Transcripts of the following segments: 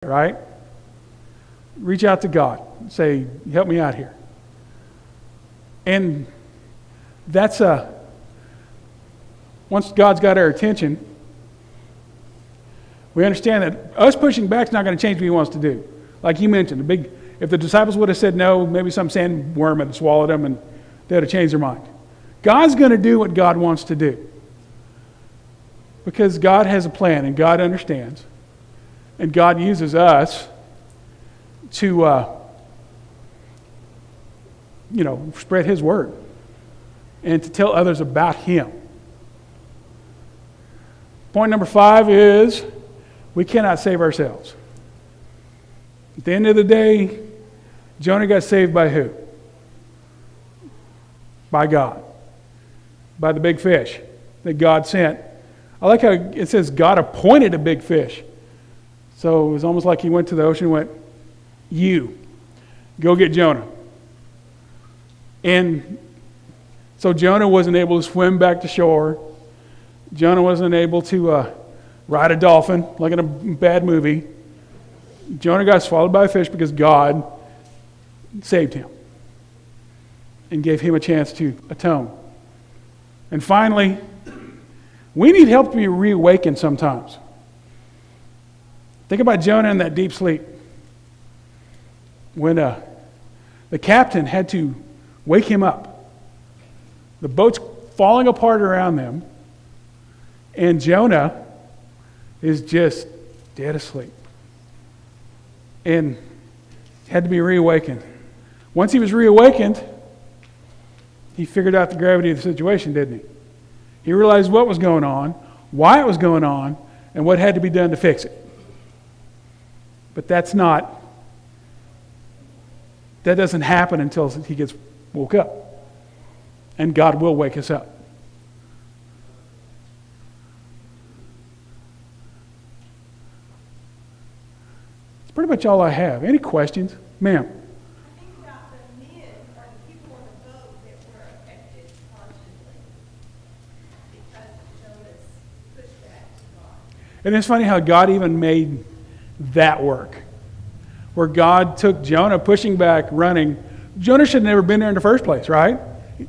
right? Reach out to God. Say, help me out here. And that's once God's got our attention, we understand that us pushing back is not going to change what He wants to do. Like you mentioned, if the disciples would have said no, maybe some sandworm had swallowed them and they would have changed their mind. God's going to do what God wants to do. Because God has a plan and God understands. And God uses us to, spread His word and to tell others about Him. Point number 5 is we cannot save ourselves. At the end of the day, Jonah got saved by who? By God. By the big fish that God sent. I like how it says God appointed a big fish. So it was almost like He went to the ocean and went, you, go get Jonah. And so Jonah wasn't able to swim back to shore. Jonah wasn't able to ride a dolphin like in a bad movie. Jonah got swallowed by a fish because God saved him and gave him a chance to atone. And finally, we need help to be reawakened sometimes. Think about Jonah in that deep sleep. When the captain had to wake him up. The boat's falling apart around them, and Jonah is just dead asleep. And had to be reawakened. Once he was reawakened, he figured out the gravity of the situation, didn't he? He realized what was going on, why it was going on, and what had to be done to fix it. But that doesn't happen until he gets woke up. And God will wake us up. That's pretty much all I have. Any questions? Ma'am? I think about the men or the people on the boat that were affected constantly because of Jonah's pushback to God. And it's funny how God even made that work. Where God took Jonah pushing back, running. Jonah should have never been there in the first place, right?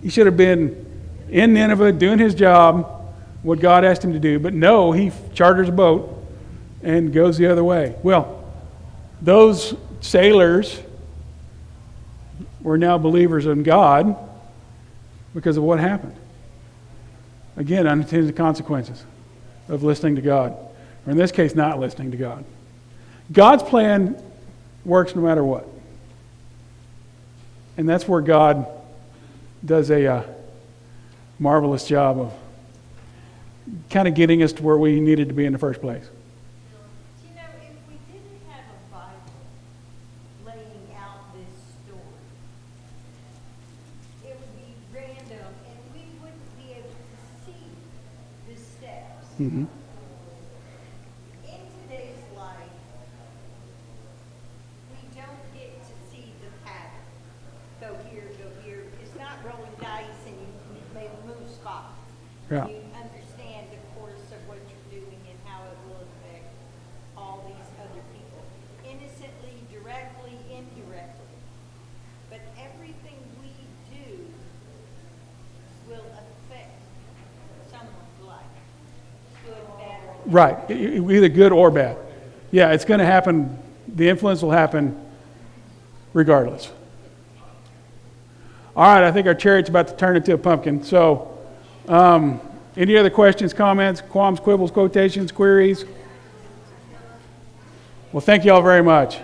He should have been in Nineveh doing his job, what God asked him to do. But no, he charters a boat and goes the other way. Well, those sailors were now believers in God because of what happened. Again, unintended consequences of listening to God. Or in this case, not listening to God. God's plan works no matter what. And that's where God does a marvelous job of kind of getting us to where we needed to be in the first place. You know, if we didn't have a Bible laying out this story, it would be random and we wouldn't be able to see the steps. Mm-hmm. In today's life, we don't get to see the pattern. Go here, go here. It's not rolling dice and you may move spots. Yeah. You understand the course of what you're doing and how it will affect all these other people. Innocently, directly, indirectly. But everything we do will affect someone's life. Good, bad, or Right. Either good or bad. Yeah, it's going to happen. The influence will happen regardless. All right, I think our chariot's about to turn into a pumpkin. So, any other questions, comments, qualms, quibbles, quotations, queries? Well, thank you all very much.